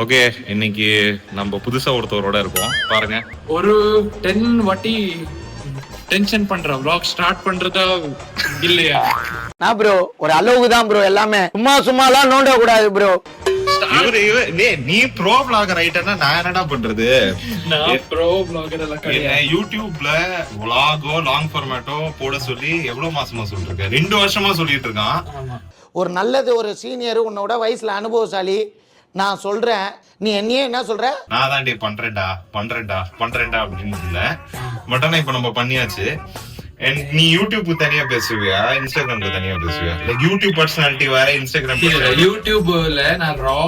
Okay, இன்னைக்கு நம்ம புதுசா ஒருத்தவரோட இருக்கோம் பாருங்க. ஒரு 10 வாட்டி டென்ஷன் பண்ற vlog ஸ்டார்ட் பண்றதா இல்லையா? நான் ப்ரோ ஒரு அளவுக்கு தான் ப்ரோ, எல்லாமே சும்மாலாம் நோண்ட கூடாது ப்ரோ. நீ ப்ரோ vlogger ஆயிட்டனா நான் என்னடா பண்றது? நான் ப்ரோ vlogger எல்லாம் கிடையாது. யூடியூப்ல vlog-ஓ லாங் ஃபார்மேட்டோ போட சொல்லி எவ்வளவு மாசமா சொல்லிட்டு இருக்கேன்? 2 வருஷமா சொல்லிட்டு இருக்கான். ஒரு நல்லது ஒரு சீனியர், உன்னோட வயசுல அனுபவசாலி, நான் சொல்றேன், நீ என்னையே என்ன சொல்ற? நான் தான் பண்றேன்டா அப்படின்னு இல்ல. பட் ஆனா இப்ப நம்ம பண்ணியாச்சு. நீ யூடியூப் தனியா பேசுவியா, இன்ஸ்டாகிராம்ல தனியா பேசுவியா? லைக் யூடியூப் பர்சனாலிட்டி வேற, இன்ஸ்டாகிராம் யூடியூப்ல நான் ரா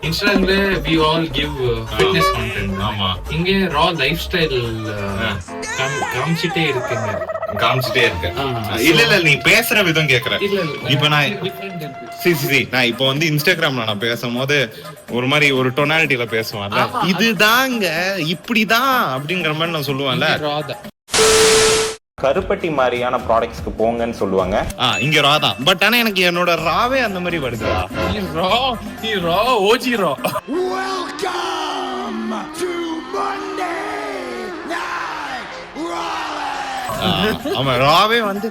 இன்ஸ்டாகிராம்ல we all give fitness content. ஆமா, இங்க ரா லைஃப் ஸ்டைல் காமிச்சிட்டே இருக்கு. இல்ல நீ பேசுற விதம் கேக்குற. இப்ப நான் நான் இப்ப வந்து இன்ஸ்டாகிராம்ல நான் பேசும்போது ஒரு மாதிரி ஒரு டொனாலிட்டியில பேசுவான்ல, இதுதாங்க இப்படிதான் அப்படிங்கிற மாதிரி நான் சொல்லுவேன்ல. கருப்பட்டி மாதிரியான ப்ராடக்ட்ஸ்க்கு போங்கன்னு சொல்லுவாங்க. இங்க ரா தான். பட் ஆனா எனக்கு என்னோட ராவே அந்த மாதிரி வருதுடா. நீ ரா ஓஜி ரா. வெல்கம் டு மண்டே நைட் ராலே. ஆமா, ராவே வந்து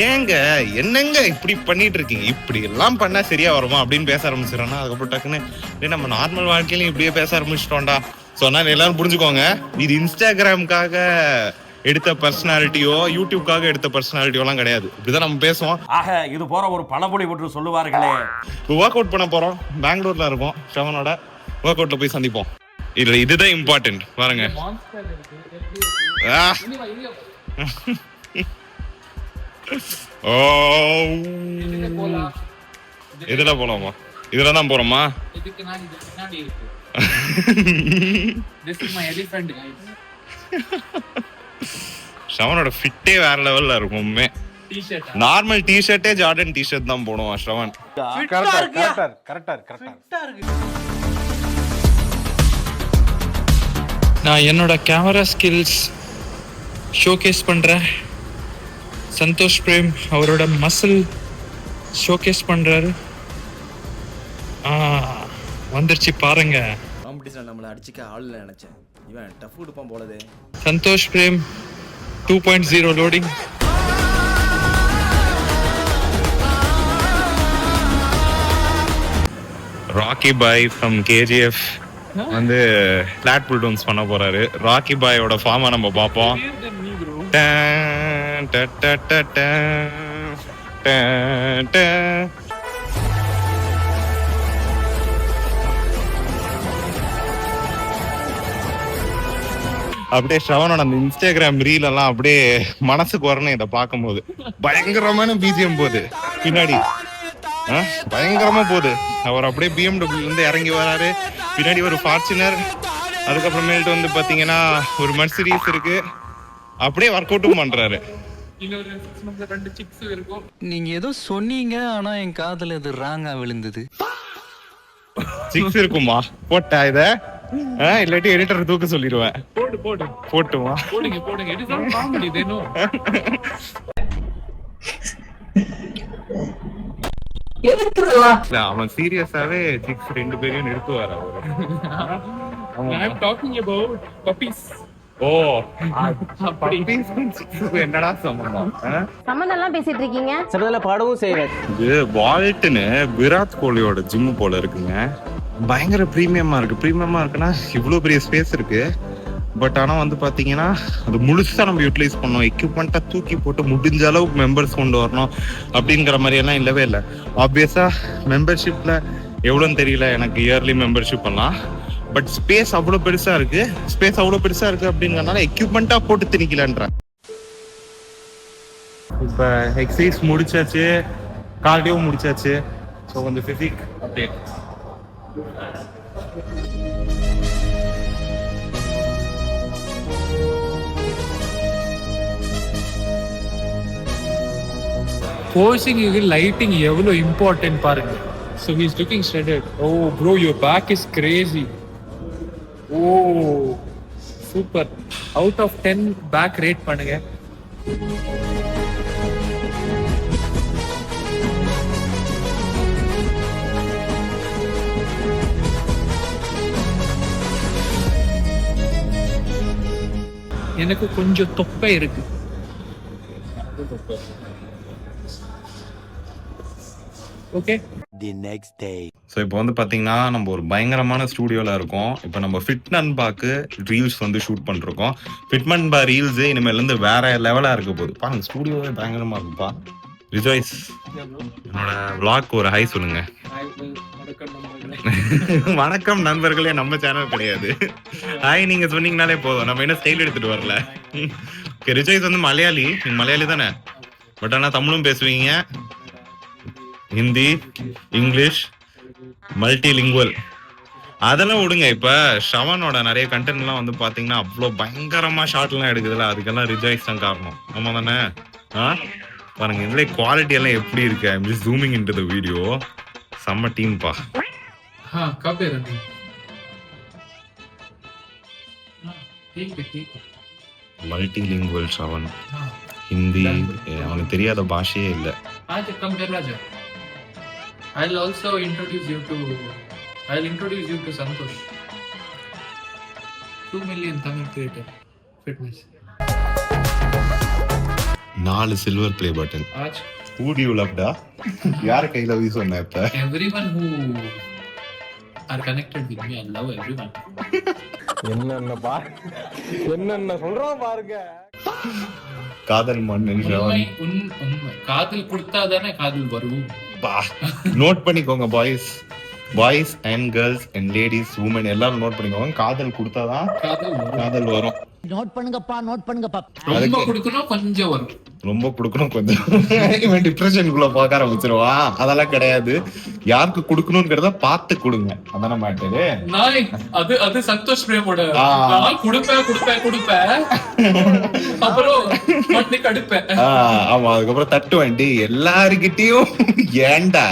ஏங்க என்னங்க இப்படி பண்ணிட்டு இருக்கீங்க, இப்படி எல்லாம் பண்ணா சரியா வருமா அப்படின்னு பேச ஆரம்பிச்சிடறோம்னா, அதுக்கப்புறம் டக்குன்னு நம்ம நார்மல் வாழ்க்கையிலும் இப்படியே பேச ஆரம்பிச்சிட்டோம்டா. சொன்னா எல்லாரும் புரிஞ்சுக்கோங்க, இது இன்ஸ்டாகிராமுக்காக எடுத்த பர்சனாலிட்டியோ யூடியூப்காக எடுத்த பர்சனாலிட்டியோ எல்லாம் கிடையாது. இப்படிதான் நம்ம பேசுவோம். ஆக இது போற ஒரு பழமொழி ஒன்று சொல்லுவார்களே. ஒர்க் அவுட் பண்ண போறோம், பெங்களூர்ல இருக்கோம், ஷவனோட ஒர்க் அவுட்ல போய் சந்திப்போம். இல்ல இதுதான் இம்பார்ட்டன்ட் பாருங்க. இதுல போலாமா? இதுல தான் போறோமா? ஷவனோட ஃபிட்டே வேற லெவல்ல இருக்கும். நார்மல் டி-ஷர்ட்டே ஜார்டன் டி-ஷர்ட் தான் போடுவான் ஷவன். நான் என்னோட கேமரா ஸ்கில்ஸ் ஷோகேஸ் பண்றேன். சந்தோஷ் பிரேம் அவரோட மசில் ஷோகேஸ் பண்றாரு. வந்துருச்சு பாருங்க. காம்படிஷன்ல நம்மள அடிச்சுக்க ஆள் நினைச்சேன், இவன் டஃப் கொடுப்பான் போலதே. சந்தோஷ் பிரேம் 2.0 லோடிங். ராக்கி பாய் ஃப்ரம் கேஜிஎஃப் வந்து பிளாட் புல் டவுன்ஸ் பண்ண போறாரு. ராக்கி பாயோட ஃபார்மை நம்ம பார்ப்போம். அப்படியே ஷவனோட அந்த இன்ஸ்டாகிராம் ரீல் எல்லாம் அப்படியே மனசுக்கு வரணும். இதை பார்க்கும்போது பயங்கரமான பிஜிஎம் போகுது பின்னாடி, பயங்கரமா போகுது. அவர் அப்படியே BMW இருந்து இறங்கி வராரு, பின்னாடி ஒரு ஃபார்ச்சுனர், அதுக்கப்புறமேட்டு வந்து பாத்தீங்கன்னா ஒரு மெர்சிடிஸ் இருக்கு. அப்படியே ஒர்க் அவுட்டும் பண்றாரு. நீங்க ஏதோ சொன்னீங்க, ஆனா என் காதுல இது ராங்கா விழுந்தது. 6 இருக்குமா? போட்டா இத இல்லாட்டி எடிட்டர் தூக்க சொல்லிடுவேன். போட்டுமா? அவன் சீரியஸாவே 6 2 பேரையும் நிறுத்துவார் என்னடா சம்பந்தம்? சம்பந்தம் பேசிட்டு இருக்கீங்க. சிலதுல பாடவும் செய்யறேன். இது வால்ட்னு விராட் கோலியோட ஜிம் போல இருக்குங்க. பயங்கர பிரீமியமா இருக்குன்னா இவ்வளவு பெரிய ஸ்பேஸ் இருக்கு. பட் ஆனா வந்து பாத்தீங்கன்னா அது முழுசா நம்ம யூட்டிலைஸ் பண்ணோம். எக்யூப்மெண்ட்டா தூக்கி போட்டு முடிஞ்ச அளவுக்கு மெம்பர்ஸ் கொண்டு வரணும் அப்படிங்கிற மாதிரி எல்லாம் இல்லவே இல்லை. ஆப்வியஸா மெம்பர்ஷிப்ல எவ்வளோன்னு தெரியல எனக்கு, இயர்லி மெம்பர்ஷிப் எல்லாம். பட் ஸ்பேஸ் அவ்வளவு பெருசா இருக்கு அப்படிங்கறதுனால எக்யூப்மெண்ட்டா போட்டு திணிக்கலன்ற. இப்ப எக்ஸசைஸ் முடிச்சாச்சு, கார்டியோ முடிச்சாச்சு. ஸோ கொஞ்சம் பிசிக் அப்டேட். போசிங்க்கு லைட்டிங் எவ்வளோ இம்பார்ட்டன்ட் பாருங்க. So he's looking shredded. Oh bro, your back is crazy. Oh super. Out of 10 back rate பண்ணுங்க. எனக்கு கொஞ்சம் தொப்பை இருக்கு. ஓகே. ஸோ இப்போ வந்து பார்த்தீங்கன்னா நம்ம ஒரு பயங்கரமான ஸ்டூடியோவில் இருக்கோம். இப்போ நம்ம ஃபிட் நண்பாக்கு ரீல்ஸ் வந்து ஷூட் பண்ணிருக்கோம். ஃபிட் நண்பா ரீல்ஸு இனிமேலேருந்து வேற லெவலாக இருக்க போகுது. பாருங்க ஸ்டூடியோவே பயங்கரமாக இருக்குப்பா. ரிஜாய்ஸ் என்னோட vlog ஒரு ஹை சொல்லுங்க. வணக்கம் நண்பர்களே, நம்ம சேனல் கிடையாது. ஹாய் நீங்க சொன்னீங்கனாலே போதும், நம்ம என்ன ஸ்டைல் எடுத்துட்டு வரல. ஓகே, ரிஜாய்ஸ் வந்து மலையாளி, நீங்க மலையாளி தானே? பட் ஆனால் தமிழும் பேசுவீங்க, ஹிந்தி, இங்கிலீஷ், மல்டிலிங்குவல் அதெல்லாம் விடுங்க. இப்ப ஷவனோட நிறைய கண்டென்ட்லாம் வந்து பாத்தீங்கன்னா அவ்வளோ பயங்கரமா ஷார்ட்லாம் எடுக்குதுல்ல, அதுக்கெல்லாம் ரிஜாய்ஸ் தான் காரணம். ஆமா தானே? பாருங்க இதுல குவாலிட்டி எல்லாம் எப்படி இருக்கு. I am just zooming into the video. செம்ம டீம்பா. कब है रनिंग? ठीक है. மல்டிலிங்குவல் ஷவன், ஹிந்தி அவனுக்கு தெரியாத பாஷையே இல்லை. आज कम कर राजा. I'll also introduce you to Santosh. 2 million Tamil creator fitness. 4 silver play button. आज Who do you love da? யார் கையில வீ சொன்ன இப்ப? everyone who are connected with me, I love everyone. என்னென்ன சொல்றோம் பாருங்க. காதல் மன்னன் ஷவன். உண்மை காதல் கொடுத்தாதானே காதல் வரும். நோட் பண்ணிக்கோங்க boys and girls and ladies woman எல்லாரும் நோட் பண்ணிக்கோங்க. காதல் கொடுத்தாதான் காதல் வரும். நோட் பண்ணுங்கப்பா. ரொம்ப கொடுக்கணும், கொஞ்சம் வரும். ரொம்ப கொடுக்கணும், கொஞ்சம். இவன் டிப்ரெஷனுக்குள்ள பார்க்க ஆரம்பிச்சிருவா. அதெல்லாம் கிடையாது. யாருக்கு கொடுக்கணும்ங்கிறத பார்த்து கொடுங்க. அதான மேட்டரு. அது சந்தோஷ் பிரேமோட. நான் கொடுப்பேன் அப்புறம் மட்டும் கடுப்பேன். ஆமா, அதுக்கப்புறம் தட்டு வண்டி எல்லாருக்கிட்டையும் ஏண்டா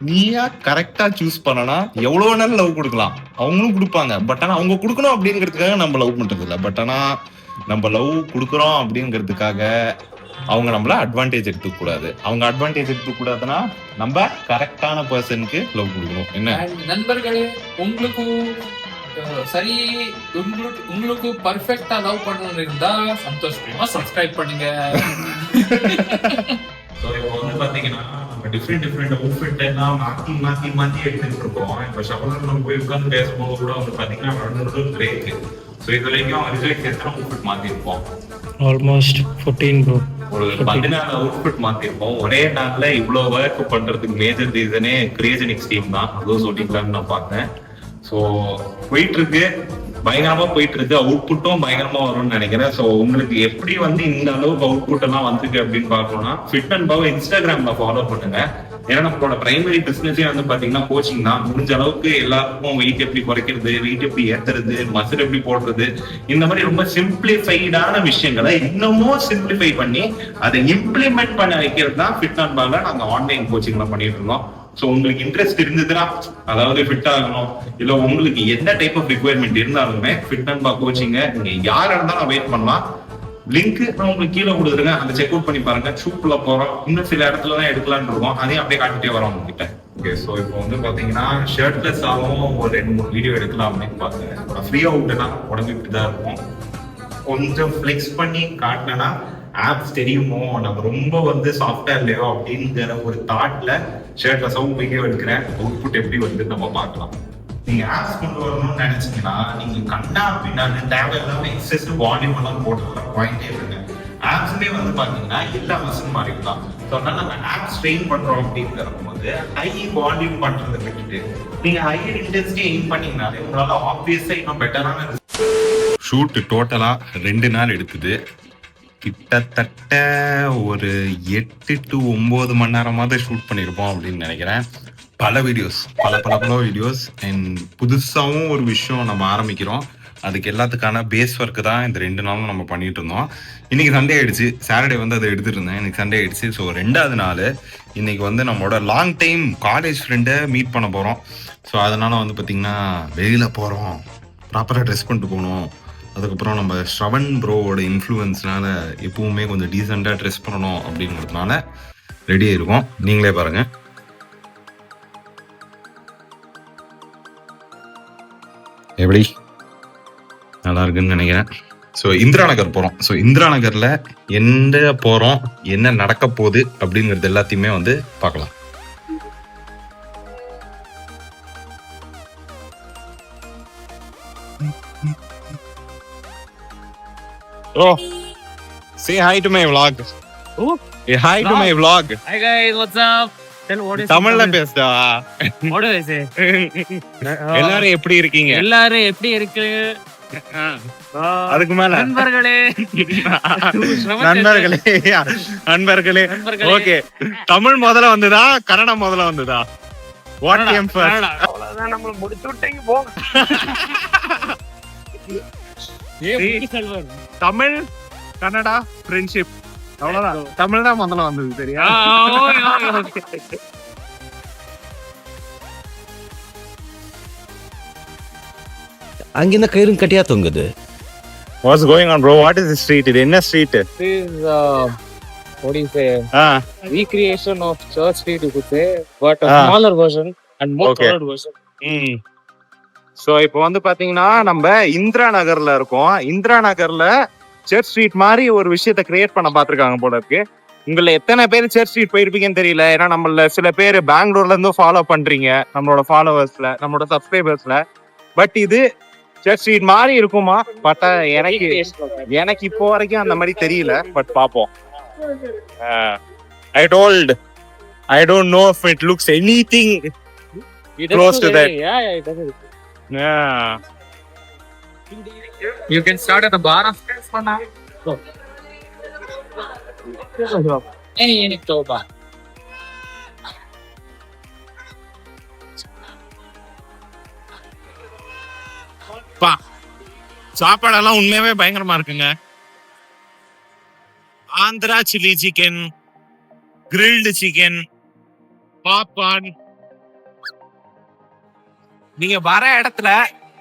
நீயா கரெக்டா சூஸ் பண்ணனா எவ்வளவு நேரம் லவ் கொடுக்கலாம். அவங்களும் கொடுப்பாங்க. பட் ஆனா அவங்க கொடுக்கணும் அப்படிங்கிறதுக்காக நம்ம லவ் பண்றது இல்ல. பட் ஆனா நம்ம லவ் கொடுக்குறோம் அப்படிங்கிறதுக்காக அவங்க நம்மள அட்வான்டேஜ் எடுத்துக்க கூடாது. அவங்க அட்வான்டேஜ் எடுத்துக்க கூடாதுன்னா நம்ம கரெக்டான பர்சனுக்கு லவ் கொடுக்கணும். என்ன நண்பர்களே, உங்களுக்கு பர்ஃபெக்ட்டா லவ் பண்ணணும்னு இருந்தா சந்தோஷ் பிரேமா சப்ஸ்கிரைப் பண்ணுங்க. ஸோ இப்போ வந்து பார்த்தீங்கன்னா நம்ம டிஃப்ரெண்ட் அவுட்ஃபிட் எல்லாம் மாற்றி எடுத்துட்டு இருக்கோம். இப்போ ஷவரில் நம்ம போய் உட்காந்து பேசும்போது கூட வந்து பார்த்தீங்கன்னா நடுநடுல பிரேக். ஸோ இது வரைக்கும் ரிஜெக்ட் எத்தனை அவுட்ஃபிட் மாற்றிருப்போம்? Almost 14 bro. ஒரு 14 அவுட்ஃபிட் மாற்றிருப்போம். ஒரே நாளில் இவ்வளோ ஒர்க் பண்ணுறதுக்கு மேஜர் ரீசனே கிரியேஷனிக்ஸ் டீம் தான். அதுவும் சொல்லிக்கலாம்னு நான் பார்த்தேன். ஸோ போயிட்டு இருக்கு, பயங்கரமா போயிட்டு இருக்கு. அவுட்புட்டும் பயங்கரமா வரும்னு நினைக்கிறேன். ஸோ உங்களுக்கு எப்படி வந்து இந்த அளவுக்கு அவுட்புட் எல்லாம் வந்திருக்கு அப்படின்னு பார்க்கணும்னா ஃபிட் அண்ட் பவ் இன்ஸ்டாகிராம்ல ஃபாலோ பண்ணுங்க. ஏன்னா நம்மளோட பிரைமரி பிசினஸே வந்து பாத்தீங்கன்னா கோச்சிங் தான். முடிஞ்ச அளவுக்கு எல்லாருக்கும் வெயிட் எப்படி குறைக்கிறது, வெயிட் எப்படி ஏத்துறது, மசில் எப்படி போடுறது, இந்த மாதிரி ரொம்ப சிம்பிளிஃபைடான விஷயங்களை இன்னமும் சிம்பிளிஃபை பண்ணி அதை இம்ப்ளிமெண்ட் பண்ண வைக்கிறது தான் ஃபிட் அண்ட் பவ்ல நாங்க ஆன்லைன் கோச்சிங்லாம் பண்ணிட்டு இருந்தோம். ஸோ உங்களுக்கு இன்ட்ரெஸ்ட் இருந்ததுன்னா, அதாவது ஃபிட் ஆகணும் இல்ல உங்களுக்கு என்ன டைப் ஆஃப் ரிக்வயர்மெண்ட் இருந்தாலுமே ஃபிட் அண்ட் பா கோச்சிங்க நீங்க யாரா இருந்தாலும் வெயிட் பண்ணலாம். லிங்க் நான் உங்களுக்கு கீழே கொடுத்துருங்க, அதை செக் அவுட் பண்ணி பாருங்க. ஷூட்ல போறோம், இன்னும் சில இடத்துல தான் எடுக்கலான்னு இருக்கோம், அதையும் அப்படியே காட்டிட்டே வரோம் உங்ககிட்ட. ஓகே, ஸோ இப்போ வந்து பாத்தீங்கன்னா ஷர்ட்லெஸ் ஆகவும் ஒரு 2-3 வீடியோ எடுக்கலாம் அப்படின்னு பார்த்தேன். ஃப்ரீ அவுட்னா உடம்பு இப்படிதான் இருக்கும். கொஞ்சம் ஃபிளெக்ஸ் பண்ணி காட்டினா ஆப்ஸ் தெரியுமோ, நம்ம ரொம்ப வந்து சாஃப்டா இல்லையோ அப்படிங்கிற ஒரு தாட்ல ஷர்ட்லெஸ்ஸாகவும் வீடியோ எடுக்கிறேன். அவுட்புட் எப்படி வந்து நம்ம பார்க்கலாம். நீங்க ஆப்ஸ் கொண்டு வரணும்னு நினைச்சீங்கன்னா நீங்க கண்டா அப்படின்னா தேவையில்லாம எக்ஸசிவ் வால்யூம் எல்லாம் போட்டுக்கலாம். பாயிண்டே இருக்கு. ஆப்ஸ்மே வந்து பாத்தீங்கன்னா எல்லா மசில் மாறிக்கலாம். ஸோ அதனால நம்ம ஆப்ஸ் ட்ரெயின் பண்றோம் அப்படிங்கிற போது ஹை வால்யூம் பண்றதை விட்டுட்டு நீங்க ஹையர் இன்டென்சிட்டி எய்ம் பண்ணீங்கனாலே உங்களால ஆப்வியஸா இன்னும் பெட்டரான ஷூட் டோட்டலா 2 நாள் எடுத்தது. கிட்டத்தட்ட ஒரு 8 to 9 மணி நேரமாவது ஷூட் பண்ணியிருப்போம் அப்படின்னு நினைக்கிறேன். பல வீடியோஸ், பல வீடியோஸ் அண்ட் புதுசாகவும் ஒரு விஷயம் நம்ம ஆரம்பிக்கிறோம். அதுக்கு எல்லாத்துக்கான பேஸ் ஒர்க்கு தான் இந்த 2 நாளும் நம்ம பண்ணிட்டு இருந்தோம். இன்னைக்கு சண்டே ஆயிடுச்சு. சாட்டர்டே வந்து அதை எடுத்துட்டு இருந்தேன். இன்னைக்கு சண்டே ஆயிடுச்சு. ஸோ 2வது நாள் இன்னைக்கு வந்து நம்மளோட லாங் டைம் காலேஜ் ஃப்ரெண்டை மீட் பண்ண போகிறோம். ஸோ அதனால வந்து பார்த்தீங்கன்னா வெளியில் போகிறோம், ப்ராப்பராக ட்ரெஸ் பண்ணிட்டு போகணும். அதுக்கப்புறம் நம்ம ஷ்ரவன் ப்ரோவோட இன்ஃப்ளூயன்ஸ்னால எப்பவுமே கொஞ்சம் டீசெண்டாக ட்ரெஸ் பண்ணணும் அப்படிங்கிறதுனால ரெடியாக இருக்கும். நீங்களே பாருங்கள். எப்படி நல்லா இருக்குன்னு நினைக்கிறேன். ஸோ இந்திரா நகர் போறோம். ஸோ இந்திரா நகர்ல எந்த போறோம், என்ன நடக்க போகுது அப்படிங்கிறது எல்லாத்தையுமே வந்து பார்க்கலாம். Oh, say hi to my vlog. Oh, hey, hi to my vlog. Hi guys, what's up? Tell what is தமிழ்ல பேசுடா. What do I say? எல்லாரும் எப்படி இருக்கீங்க? எல்லாரும் எப்படி இருக்கு? அதுக்கு மேல நண்பர்களே நண்பர்களே ஓகே. தமிழ் முதல்ல வந்ததா கன்னடம் முதல்ல வந்ததா? What game first? அவ்வளவுதான், நம்மள முடிச்சு விட்டீங்க போங்க. தமிழ் கன்னடா ஃப்ரெண்ட்ஷிப் அவ்வளவுதான். தமிழ் தான் முதல்ல வந்தது சரியா? அங்கிருந்த கயிறும் கட்டியா தொங்குது. What's going on, bro? What is this street? இது என்ன street? This is what do you say? Recreation of Church Street, you could say, but a smaller version and more crowded version. So இப்போ வந்து பாத்தீங்கன்னா நம்ம இந்திரா நகர்ல இருக்கோம். இந்திரா நகர்ல church street மாதிரி ஒரு விஷயத்த கிரியேட் பண்ண பாத்துருக்காங்க போல இருக்கு. உங்களை எத்தனை பேர் சர்ச் ஸ்ட்ரீட் போயிருப்பீங்கன்னு தெரியல. ஏன்னா நம்மள சில பேர் பெங்களூர்ல இருந்தும் ஃபாலோ பண்றீங்க, நம்மளோட ஃபாலோவர்ஸ்ல, நம்மளோட சப்ஸ்கிரைபர்ஸ்ல. பட் இது சர்ச் ஸ்ட்ரீட் மாதிரி இருக்குமா? பட் எனக்கு இப்போ வரைக்கும் அந்த மாதிரி தெரியல. பட் பாப்போம். I don't know if it looks anything close to that. Yeah, it does. Yeah. You can start at the bar of friends for now. Go. Hey, எனக்கு தோபா. பா சாப்பாடெல்லாம் உண்மையாவே பயங்கரமா இருக்குங்க. Andhra chilli chicken, grilled chicken, popcorn. நீங்க வர இடத்துல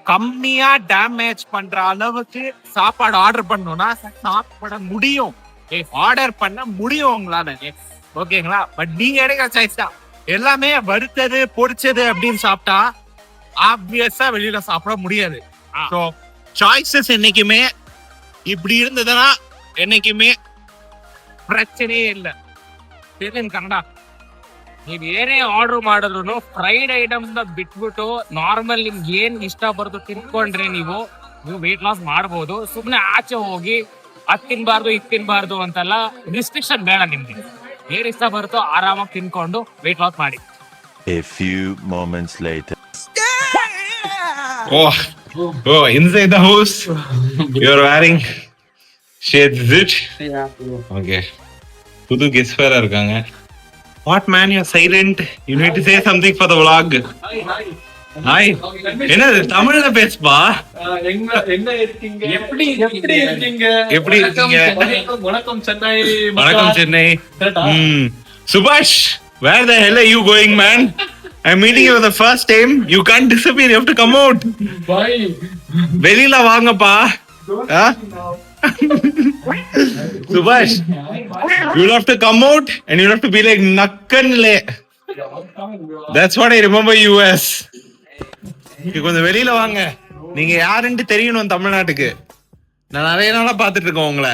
கம்மியா டேமேஜ் பண்ற அளவுக்கு சாப்பாடு ஆர்டர் பண்ணணும்னா சாப்பிட முடியும், ஆர்டர் பண்ண முடியும் உங்களால. ஓகேங்களா? பட் நீங்க எடுக்கிற சாய்ஸ் தான். எல்லாமே வறுத்தது பொரிச்சது அப்படின்னு சாப்பிட்டா ஆப்வியஸா வெளியில சாப்பிட முடியாது. ஸோ சாய்ஸஸ் என்னைக்குமே இப்படி இருந்ததுன்னா என்னைக்குமே ಪ್ರಶ್ನೆಯೇ ಇಲ್ಲ. ಸೇರಿನ ಕನ್ನಡ ನೀವು ಏನೇ ಆರ್ಡರ್ ಮಾಡಿದ್ರು ಫ್ರೈಡ್ ಐಟಮ್ಸ್ ನ ಬಿಟ್ಬಿಟ್ಟು ನಾರ್ಮಲ್ ನಿಮ್ಗೆ ಏನ್ ಇಷ್ಟ ಬರುತ್ತೋ ತಿನ್ಕೊಂಡ್ರೆ ನೀವು ವೆಯ್ಟ್ ಲಾಸ್ ಮಾಡಬಹುದು. ಸುಮ್ಮನೆ ಆಚೆ ಹೋಗಿ ಅದ್ ತಿನ್ಬಾರ್ದು ಇದ್ ತಿನ್ಬಾರ್ದು ಅಂತೆಲ್ಲ ರಿಸ್ಟ್ರಿಕ್ಷನ್ ಬೇಡ. ನಿಮ್ಗೆ ಏನ್ ಇಷ್ಟ ಬರುತ್ತೋ ಆರಾಮಾಗಿ ತಿನ್ಕೊಂಡು ವೆಯ್ಟ್ ಲಾಸ್ ಮಾಡಿ. A few moments later. Oh, inside the house you're wearing shades, is it? Yeah. Okay. புது கெஸ்ட் வேற இருக்காங்க. What man, you're silent? You need to say something for the vlog. Hi. என்னது தமிழ்ல பேசுப்பா. என்ன இருக்கீங்க? எப்படி இருக்கீங்க? எப்படி இருக்கீங்க? வணக்கம் சென்னை. வணக்கம் சென்னை. சுபாஷ், where the hell are you going, man? I'm meeting you for the first time. You can't disappear. You have to come out. Bye. வெளியில வாங்கப்பா. Subhash, you'll have to come out and you'll have to be like Nakkanle. That's what I remember you as. கொஞ்சம் வெளியில வாங்க. நீங்க யாருன்னு தெரியணும் தமிழ்நாட்டுக்கு. நான் நிறைய நாளா பாத்துட்டு இருக்கேன் உங்களை.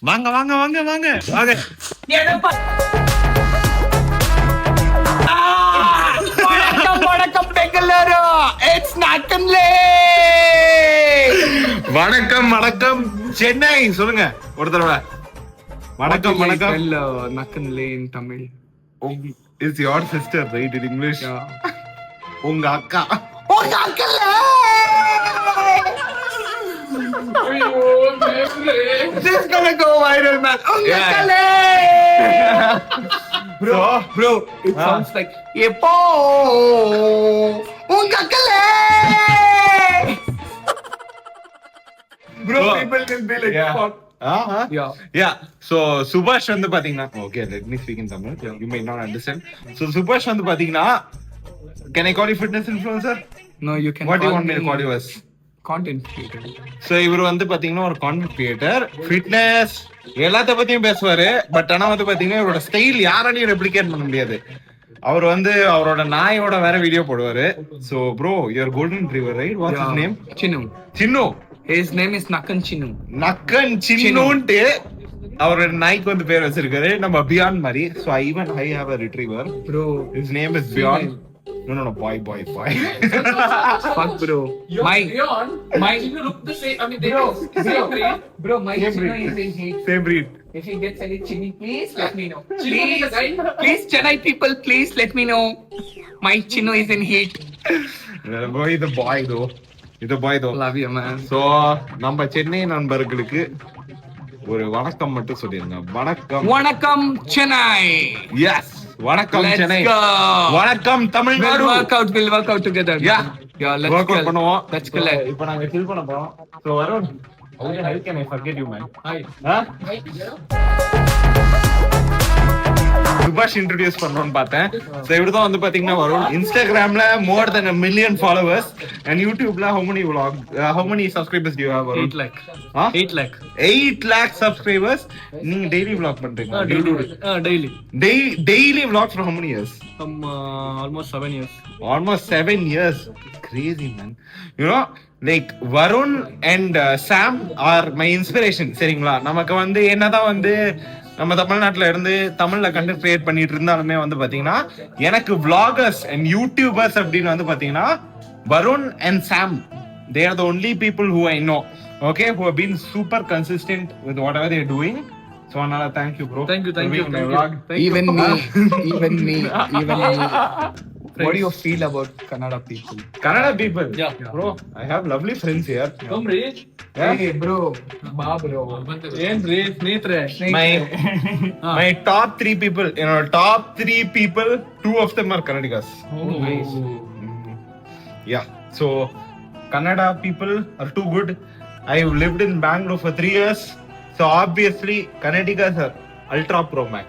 வாங்க வாங்க வாங்க வாங்க வாங்க. வணக்கம் பெங்களூரு. இட்ஸ் நக்கன்லே. வணக்கம் வணக்கம் சென்னை. சொல்லுங்க ஒரு தடவை. வணக்கம் வணக்கம். நக்கன்லே in Tamil. Is your sister right in English? உங்க அக்கா. உங்க அக்கா. This is gonna go viral, man. உங்க அக்கா. Bro, it sounds like எப்போ உங்க அக்கா. Bro, people will be like, fuck. Yeah. So Subhash வந்து பாத்தீங்கன்னா, okay, let me speak in Tamil. You may not understand. So Subhash வந்து பாத்தீங்கன்னா, can I call you fitness influencer? No, you can. What do you want me to call you as? Content creator. So இவர் வந்து பாத்தீங்கன்னா ஒரு content creator, fitness எல்லாத்த பத்தியும் பேசுவாரு. But ஆனா வந்து பாத்தீங்கன்னா இவரோட ஸ்டைல் யாராலையும் ரெப்ளிகேட் பண்ண முடியாது. அவர் வந்து அவரோட நாயோட வேற வீடியோ போடுவாரு. So bro, you're golden retriever, right? What's his name? Chinnu. Chinnu. His name is Nakan Chinu. நக்கன் சின்னுன்ட்டு அவரோட நாய்க்கு வந்து பேர் வச்சிருக்காரு நம்ம பியான் மாதிரி. So I have a retriever. Bro. His name is Beyond. No, boy. Fuck, bro. My Chinu look the same. I mean, same breed. Bro, my Chinu is in heat. Same breed. If he gets any Chini, please let me know. Please, Chennai people, please let me know. My Chinu is in heat. Boy, the boy though. இது boy though. Love you, man. So நம்ம சென்னை நண்பர்களுக்கு ஒரு வணக்கம் மட்டும் சொல்லிருங்க. வணக்கம் Chennai. Yes. வணக்கம் Let's Chennai. go. வணக்கம் Tamil Nadu. We'll work out together. Yeah, let's work out பண்ணுவோம். Let's collect. இப்போ நாங்க chill பண்ண போறோம். So Varun, how can I forget you, man? Hi. சுபாஷ் இன்ட்ரோடியூஸ் பண்ணணும்னு பார்த்தேன். So இவர்தான் வந்து பாத்தீங்கன்னா வரும். இன்ஸ்டாகிராம்ல more than 1 million followers and YouTubeல how many subscribers do you have, Varun? 8 lakh. 8 lakh subscribers. நீங்க daily vlog பண்றீங்க? Daily vlogs for how many years? Almost 7 years. Almost 7 years. Crazy, man. You know, like Varun and Sam are my inspiration. சரிங்களா? நமக்கு வந்து என்னதான் வந்து நம்ம தமிழ்நாட்டுல இருந்து தமிழ்ல கண்டென்ட் கிரியேட் பண்ணிட்டு இருந்தாலுமே வந்து பாத்தீங்கன்னா எனக்கு vloggers and YouTubers அப்படின்னு வந்து பாத்தீங்கன்னா Varun and Sam, they are the only people who I know, okay, who have been super consistent with whatever they are doing. So Anala, thank you, bro. Thank you. Even me. What do you feel about Kannada people? Kannada people? Yeah. Bro, I have lovely friends here. Come, Rich. Yeah. Hey, bro. Bro. My top 3 people, top 3 people, 2 of them are Kannadigas. Oh, nice. Yeah, so Kannada people are too good. I lived in Bangalore for 3 years, so obviously Kannadigas are ultra pro max.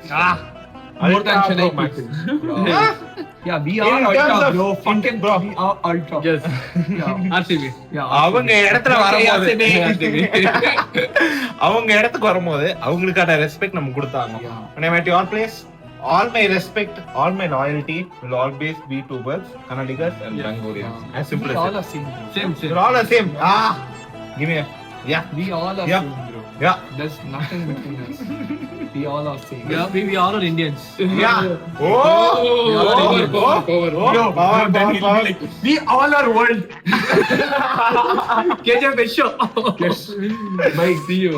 More than Chennai Pro Max. people. Yeah, we In are terms ultra, of- bro. Fucking bro. We are ultra. Yes. Yeah. RCB. Yeah. அவங்க இடத்துல வரும்போது RCB. அவங்க இடத்துக்கு வரும்போது அவங்களுக்கான respect நம்ம கொடுத்தாங்க. When I'm at your place, all my respect, all my loyalty will always be towards Kannadigas and Bangorians. As simple We as all that. are same. Same. We're all the same. Give me a We all are Yeah. same, bro. yeah. There's nothing between us. We all are same. Yeah, we all are Indians. Yeah. Power. We all are world. KJ show. Yes. Bye. See you.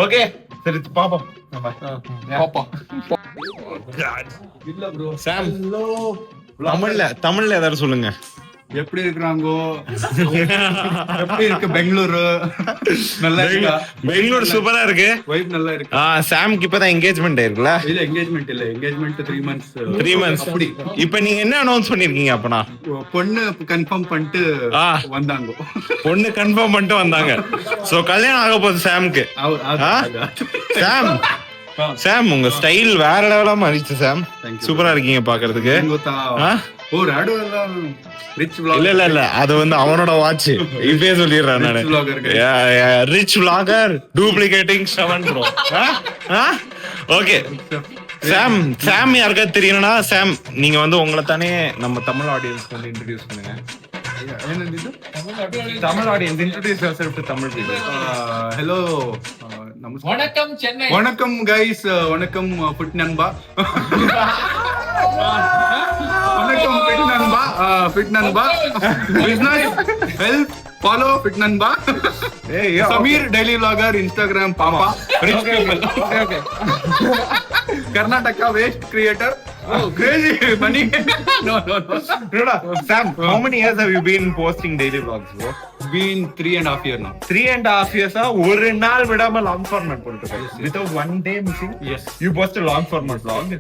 Okay. சரி பாப்போம். Papa. சாம் தமிழ்ல ஏதாவது சொல்லுங்க. எப்படி இருக்கிறாங்கோ? எப்படி இருக்கு பெங்களூரு? நல்லா இருக்கா? பெங்களூர் சூப்பரா இருக்கு. வைப் நல்லா இருக்கு. சாம்க்கு இப்பதான் என்கேஜ்மெண்ட் ஆயிருக்குல? இல்ல என்கேஜ்மெண்ட் 3 months. 3 months. அப்படி. இப்போ நீங்க என்ன அனௌன்ஸ் பண்ணிருக்கீங்க அப்பனா? பொண்ணு கன்ஃபார்ம் பண்ணிட்டு வந்தாங்க. பொண்ணு கன்ஃபார்ம் பண்ணிட்டு வந்தாங்க. சோ கல்யாணம் ஆக போகுது சாம்க்கு. சாம் உங்க ஸ்டைல் வேற லெவலா மாறிச்சு சாம். சூப்பரா இருக்கீங்க பாக்குறதுக்கு. ஓ ராடு எல்லாம் ரிச் vlogger. இல்ல அது வந்து அவனோட வாட்ச். இப்பவே சொல்லிடுறேன் நானு. Rich vlogger duplicating 7 bro. Okay Sam யாருக்கா தெரியணும்னா சாம் நீங்க வந்து உங்களை தானே நம்ம தமிழ் ஆடியன்ஸ்க்கு வந்து இன்ட்ரோடியூஸ் பண்ணுங்க. Tamil audience introduce yourself to Tamil people. Hello வணக்கம் சென்னை. வணக்கம் கைஸ். வணக்கம் புட் நண்பா. வணக்கம் ஃபிட் நண்பா. பிசினஸ் ஹெல்ப் ஃபாலோ ஃபிட் நண்பா. சமீர் டெய்லி vlogger Instagram பாப்பா. Rich people. Okay. Karnataka waste creator. Crazy money. No. Sam, how many years have you been posting daily vlogs, bro? Been 3.5 years now. 3.5 years ஒரு நாள் விடாம long format போட்டுருக்கேன். Without one day missing. Yes. You post a long format vlog.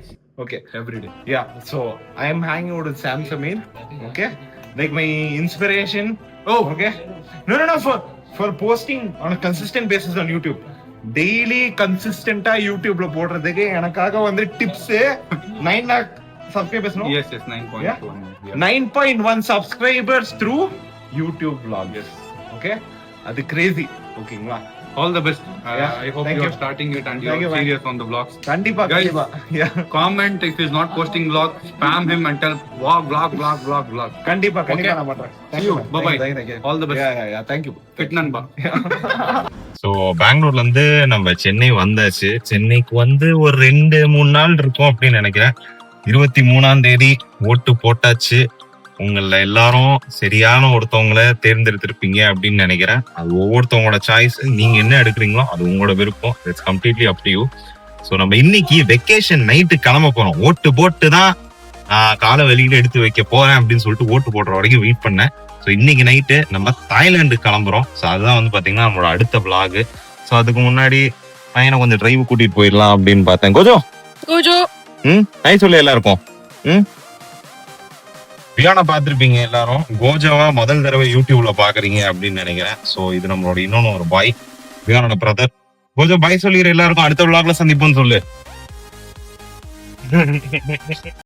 Okay. Every day. Yeah. So I am hanging out with Sam Samir. Okay. Like my inspiration. Oh. Okay. No. For posting on a consistent basis on YouTube. Daily கன்சிஸ்டன்ட்டா யூடியூப்ல போடுறதுக்கு எனக்காக வந்து tips 9 lakh subscribers. No Yes 9.1. 9.1 subscribers through YouTube vloggers. Okay, அது crazy. ஓகேங்களா? All the best. I hope Thank you you. are starting it and you Thank are you, man. serious on the vlogs. கண்டிப்பா Guys, கண்டிப்பா Yeah. comment if he's not posting vlogs, spam him and tell vlog. கண்டிப்பா கண்டிப்பா Okay. நான் பண்றேன். See you. Bye-bye. Thank you. All the best. Yeah. Thank you. Fit Nanba. So பெங்களூர்ல இருந்து நம்ம சென்னை வந்தாச்சு. சென்னைக்கு வந்து ஒரு 2-3 நாள் இருக்கும் அப்படின்னு நினைக்கிறேன். 23ஆம் தேதி ஓட்டு போட்டாச்சு. உங்கள எல்லாரும் சரியான ஒருத்தவங்கள தேர்ந்தெடுத்திருப்பீங்க அப்படின்னு நினைக்கிறேன். அது ஒவ்வொருத்தவங்களோட சாய்ஸ். நீங்க என்ன எடுக்கிறீங்களோ அது உங்களோட விருப்பம். It's completely up to you. So நம்ம இன்னைக்கு வெக்கேஷன் நைட்டு கிளம்ப போறோம். ஓட்டு போட்டு தான் காலை வெளியில எடுத்து வைக்க போறேன் அப்படின்னு சொல்லிட்டு ஓட்டு போடுற வரைக்கும் வெயிட் பண்ணேன். ஸோ இன்னைக்கு நைட்டு நம்ம தாய்லாந்து கிளம்புறோம். ஸோ அதுதான் வந்து பாத்தீங்கன்னா நம்மளோட அடுத்த vlog. ஸோ அதுக்கு முன்னாடி பையனை கொஞ்சம் டிரைவ் கூட்டிட்டு போயிடலாம் அப்படின்னு பார்த்தேன். கொஞ்சம் நைட் சொல்லு எல்லாருக்கும். வியானா பார்த்திருப்பீங்க எல்லாரும். கோஜாவா முதல் தடவை யூடியூப்ல பாக்குறீங்க அப்படின்னு நினைக்கிறேன். ஸோ இது நம்மளோட இன்னொன்னு ஒரு பாய், வியானோட பிரதர். கோஜா பாய் சொல்லிடுற எல்லாருக்கும். அடுத்த vlogல சந்திப்போம்னு சொல்லு.